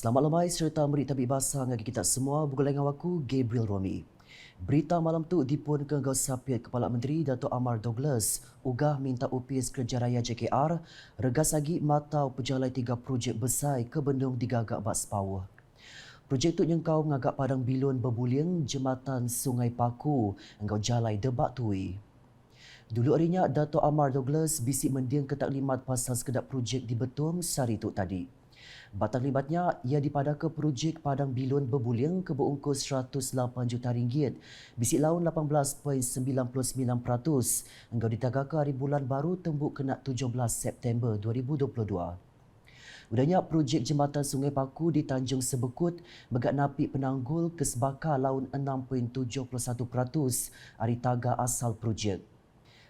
Selamat lemai serta berita bebasa ngagi kita semua bergulai dengan aku Gabriel Romi. Berita malam tu dipun ke Gausapiat Kepala Menteri Dato' Amar Douglas ugah minta UPS Kerja Raya JKR regas lagi matau pejalai 3 projek besar ke bendung digagak bas power. Projek tu nyengkau ngagak padang bilun berbuling jembatan Sungai Paku engkau jalai Debak Tui. Dulu harinya Dato' Amar Douglas bisik mendiang ke taklimat pasal sekedap projek di Betung sehari tu tadi. Batang libatnya, ia dipada ke projek Padang Bilun berbuling ke berungkus 108 juta ringgit. Bisik laun 18.99%. Engkau ditagaka hari bulan baru tembuk kena 17 September 2022. Udahnya projek jembatan Sungai Paku di Tanjung Sebekut megak napi penanggul kesebakar laun 6.71% hari taga asal projek.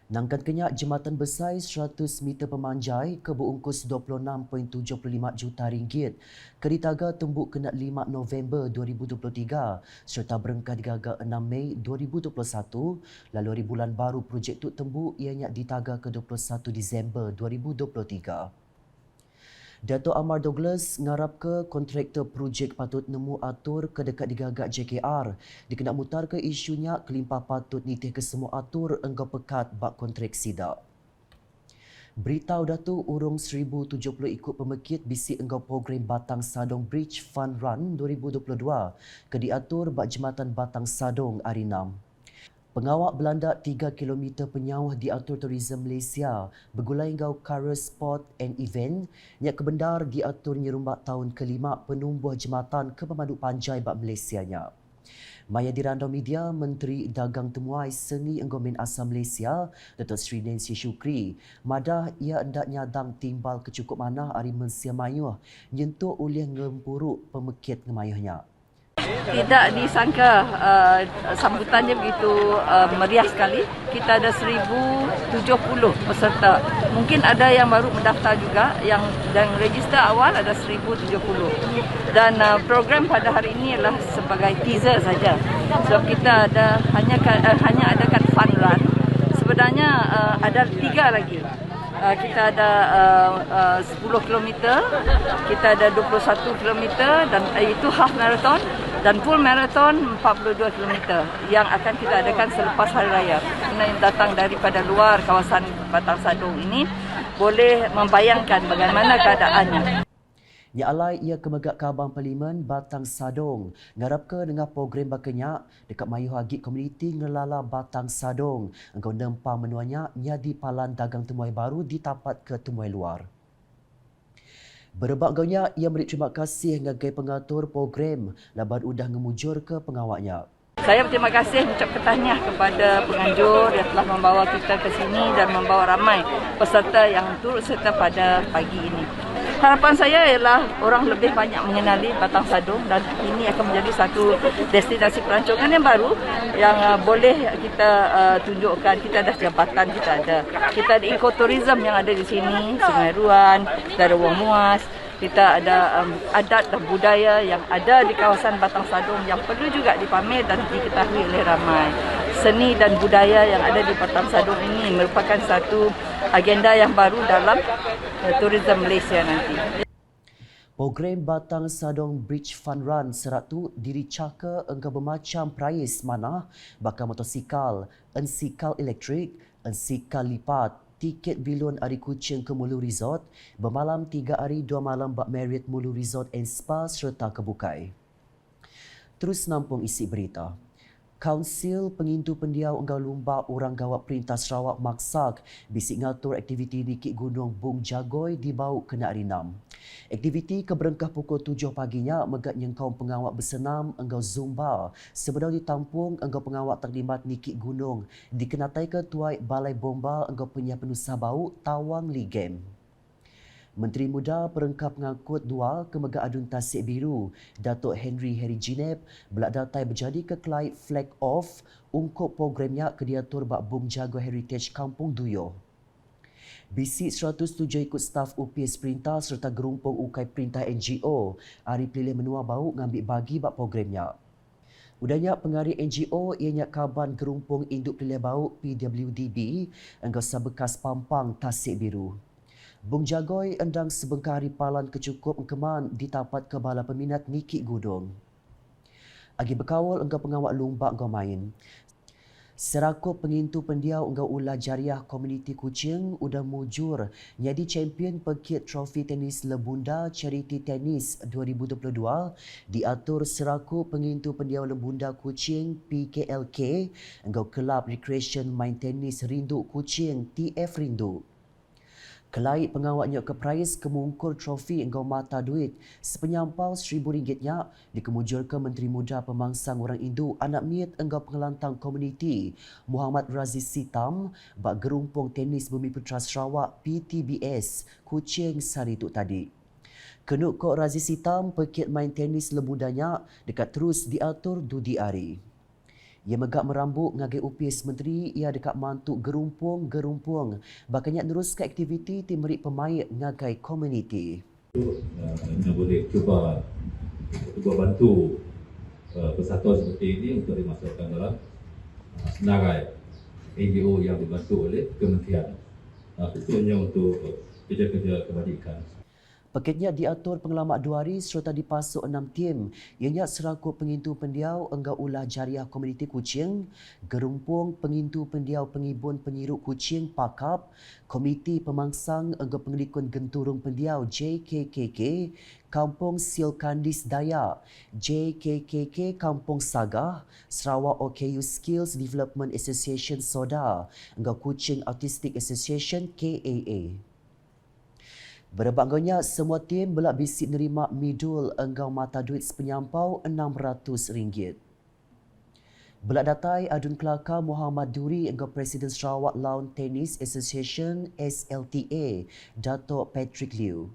Nangkan kenyak jembatan besar 100 meter pemanjai ke berungkus 26.75 juta ringgit. Keritaga tembuk kena 5 November 2023 serta berengkah digaga 6 Mei 2021. Lalu hari bulan baru projek tu tembuk ianya ditaga ke 21 Disember 2023. Dato' Amar Douglas ngarap ke kontraktor projek patut nemu atur ke dekat digagak JKR. Dikena mutar ke isunya kelimpah patut nitih ke semua atur engkau pekat bak kontrak sidak. Beritahu Datuk urung 1070 ikut pemekit bisi engkau program Batang Sadong Bridge Fun Run 2022 ke diatur bak jembatan Batang Sadong hari 6. Pengawak Belanda 3 km penyawah diatur Tourism Malaysia bergulai engkau Career Sport and Event yang kebendar diatur nyerumbak tahun kelima penumbuh jembatan ke pemandu panjai bak Malaysianya. Maya dirandau media Menteri Dagang Temuai Seni Enggomen Asam Malaysia Datuk Seri Nancy Shukri madah ia hendak nyadang timbal kecukup manah hari Mensia Mayuh nyentuh oleh ngempuruk pemekit ngemayuhnya. Tidak disangka sambutannya begitu meriah sekali. Kita ada 1070 peserta. Mungkin ada yang baru mendaftar juga, yang register awal ada 1070. Dan program pada hari ini adalah sebagai teaser saja. Sebab kita ada hanya adakan fun run. Sebenarnya ada 3 lagi. Kita ada 10 km, kita ada 21 km dan itu half marathon dan full marathon 42 km yang akan kita adakan selepas Hari Raya. Yang datang daripada luar kawasan Batang Sadong ini boleh membayangkan bagaimana keadaannya. Ya alai ia kemegak Kabang Parlimen Batang Sadong ngarap ke dengan program bakenyak dekat Mayu Hagit Komuniti ngelala Batang Sadong engkau nempang menuanya nyadi palan dagang temuai baru ditapat ke temuai luar. Berebak gaunya ia beri terima kasih ngagai pengatur program laban udah ngemujur ke pengawaknya. Saya berterima kasih ucap tahniah kepada penganjur yang telah membawa kita ke sini dan membawa ramai peserta yang turut serta pada pagi ini. Harapan saya ialah orang lebih banyak mengenali Batang Sadong dan ini akan menjadi satu destinasi pelancongan yang baru yang boleh kita tunjukkan. Kita ada jambatan, kita ada ekotourism yang ada di sini, Sungai Ruan, kita ada Wang Muas. Kita ada adat dan budaya yang ada di kawasan Batang Sadong yang perlu juga dipamer dan diketahui oleh ramai. Seni dan budaya yang ada di Batang Sadong ini merupakan satu agenda yang baru dalam Tourism Malaysia nanti. Program Batang Sadong Bridge Fun Run serat tu diricaka engkau bermacam prize mana bakal motosikal, ensikal elektrik, ensikal lipat, tiket bilun hari kucing ke Mulu Resort, bermalam 3 hari 2 malam bak Marriott Mulu Resort and Spa serta kebukai. Terus nampung isi berita. Kaunsil Pengintu Pendiau Engkau Lumba Orang Gawat Perintah Sarawak Maksak bisik ngatur aktiviti di Kik Gunung Bung Jagoi dibau kena hari 6. Aktiviti keberengkah pukul 7 paginya megat nyengkau pengawak bersenam engkau Zumba sebelum ditampung engkau pengawak terlibat di Kik Gunung dikenatai ke Tuai Balai Bomba engkau punya penusa bau Tawang Ligem. Menteri Muda Perengkap Pengangkut 2 Kemegak Adun Tasik Biru, Datuk Henry Ginep, belak datai berjadi ke Clyde Flag Off ungkup programnya ke diatur bak Bung Jago Heritage Kampung Duyo. Bisik 107 ikut staf UPS Perintah serta gerumpung ukai perintah NGO, hari pilih menua bau ngambil bagi bak programnya. Udahnya pengarih NGO ianya kaban gerumpung induk pilih bau PWDB, engkau sabekas Pampang Tasik Biru. Bung Jagoi endang sebengkah hari palan kecukup keman ditapat ke bala peminat Nikik Gudong. Agi berkawal engkau pengawak lumbak engkau main. Serakup pengintu pendiau engkau ulah jariah komuniti Kuching udah mujur jadi champion pekit trofi tenis Lebunda Charity Tennis 2022 diatur serakup pengintu pendiau Lebunda Kuching PKLK engkau kelab recreation main tenis Rindu Kuching TF Rindu. Kelai pengawaknya ke prize kemungkur trofi engkau mata duit sepenyampau RM1,000-nya dikemujurkan Menteri Muda Pemangsang Orang Indu Anak Miet engkau pengelantang komuniti Muhammad Raziz Sitam bak gerumpung tenis Bumi Putra Sarawak PTBS Kuching Sarituk tadi. Kenuk kok Raziz Sitam pekit main tenis lebudanya dekat terus diatur dudi hari. Ia megak merambut ngagai upis menteri ia dekat mantuk gerumpung-gerumpung. Bakanya teruskan aktiviti timerik pemain ngagai komuniti. Kita boleh cuba bantu persatuan seperti ini untuk dimasukkan dalam senarai NGO yang dibantu oleh kementerian. Khususnya untuk kerja-kerja kebajikan. Paketnya diatur pengelamak 2 hari serta dipasuk 6 tim. Ianya serakup pengintu pendiau enggau ulah jariah komuniti Kuching, gerumpung pengintu pendiau pengibun penyiruk Kuching Pakap, komiti pemangsang enggau pengelikun genturung pendiau JKKK, Kampung Silkandis Daya, JKKK Kampung Sagah, Sarawak OKU Skills Development Association SODA, enggau Kuching Autistic Association KAA. Berbanggonya, semua tim belak bisik nerima midul enggau mata duit sepenyampau RM600. Belak datai adun kelakar Muhammad Duri enggau Presiden Sarawak Lawn Tennis Association SLTA, Dato' Patrick Liu.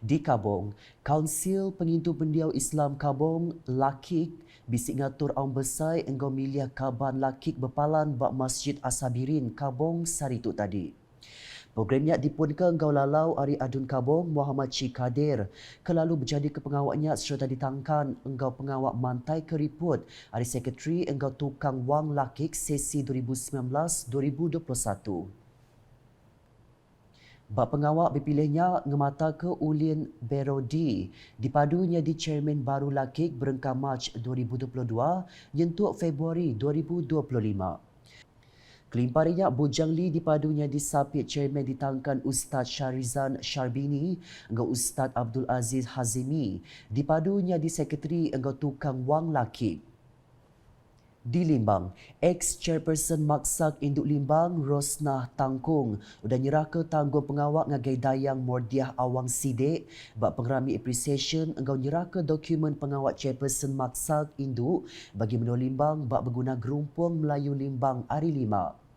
Di Kabong, Kaunsil Pengintu Pendiau Islam Kabong, Lakik, bisik ngatur aum besar enggau miliah kaban Lakik berpalan bak Masjid Asabirin, Kabong Sarituk tadi. Programnya dipunkan engkau lalau Ari Adun Kabong Muhammad Cik Kadir kelalu berjadi ke pengawaknya serta ditangkan engkau pengawak mantai keriput Ari Sekretari engkau tukang wang lakik sesi 2019-2021. Bak pengawak dipilihnya ngemata ke Ulin Berodi dipadunya di Chairman baru lakik berengkang Mac 2022 nyentuk Februari 2025. Kelimparinya Bujang Lee dipadunya disapit chairman ditangkan Ustaz Syarizan Syarbini engkau Ustaz Abdul Aziz Hazimi dipadunya di sekretari engkau tukang wang laki. Di Limbang, ex-chairperson Maksak Induk Limbang Rosnah Tangkung udah nyerah ke tanggung pengawak ngagai dayang Mordiah Awang Sidik bak pengerami appreciation engkau nyerah ke dokumen pengawak chairperson Maksak Induk bagi menua Limbang bak berguna gerumpung Melayu Limbang Ari 5.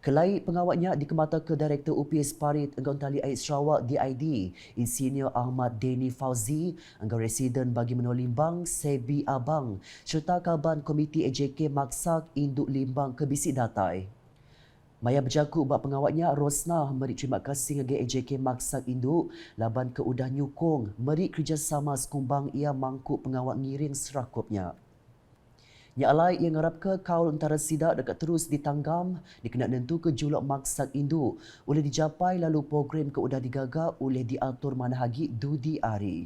Kelai pengawaknya dikemata ke Direktur UPS Parit Engkau Tali Air Sarawak DID, Insinyur Ahmad Deni Fauzi, Engkau Residen bagi menua Limbang Sebi Abang, serta Kaban Komiti AJK Maksak Induk Limbang ke Bisik Datai. Maya berjaku bak pengawaknya Rosnah meri terima kasih ngagai AJK Maksak Induk laban ke udah nyukung meri kerjasama sekumbang ia mangkuk pengawak ngiring serakupnya. Nya alai yang ngarap ke kaul antara sidak dekat terus ditanggam dikena nentu ke julak Maksak Induk oleh dicapai lalu program ke udah digagak oleh diatur manahagi dudi ari.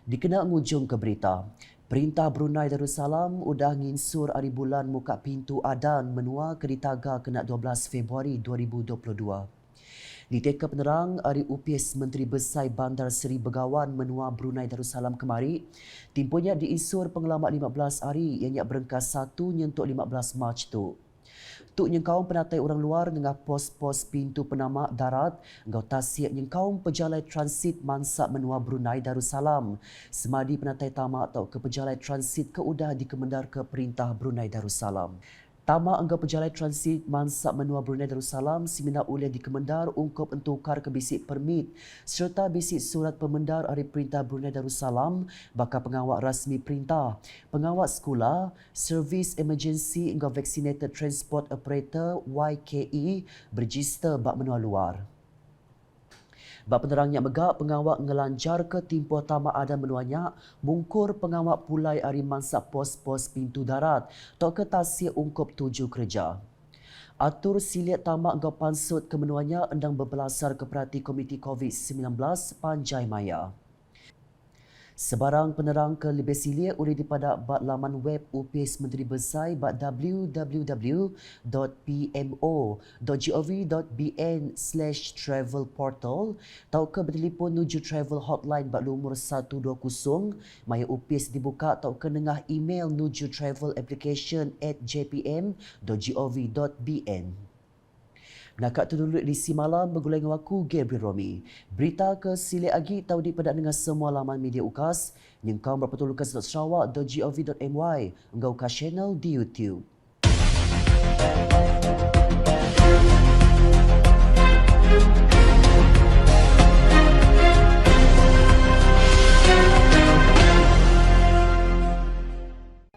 Dikena ngujung ke berita. Perintah Brunei Darussalam udah nginsur hari bulan muka pintu Adan menua ke ditaga kena 12 Februari 2022. Diteka penerang Ari UPS Menteri Besar Bandar Seri Begawan menua Brunei Darussalam kemari, timpunya diisur pengelamak 15 hari yang nyak berengkas 1 nyentuk 15 Mac tu. Tuk nyengkau penatai orang luar dengan pos-pos pintu penamak darat, engkau tasik nyengkau pejalai transit mansak menua Brunei Darussalam. Semadi penatai tamak atau ke pejalai transit ke udah dikemendar ke Perintah Brunei Darussalam. Tamak engkau pejalai transit mansak menua Brunei Darussalam semina oleh dikemendar ungkup entukar ke bisik permit serta bisik surat pemendar dari Perintah Brunei Darussalam bakal pengawak rasmi perintah, pengawak sekolah, Servis Emergency engkau Vaccinated Transport Operator YKE berregister bak menua luar. Bak penerangnya megak pengawak ngelanjar ke timpuh tamak ada menuanya mungkur pengawak pulai ari mansak pos-pos pintu darat tok ke tasik ungkup 7 kerja. Atur silit tamak ngau pansut kemenuannya endang berbelasar ke perhati Komiti COVID-19 Panjai Maya. Sebarang penerang ke lebih silit boleh dipadak bak laman web UPIS Menteri Besar bak www.pmo.gov.bn/travel-portal atau ke bertelefon nuju travel hotline bak lumur 120 maya UPIS dibuka atau ke nengah email nuju travelapplication@jpm.gov.bn. Nakak terdulut di si malam bergulai dengan aku Gabriel Romi. Berita ke silik agi tahu di pada dengan semua laman media UKAS. Nyengkau berpetulukan Sarawak.gov.my. Enggau UKAS channel di YouTube.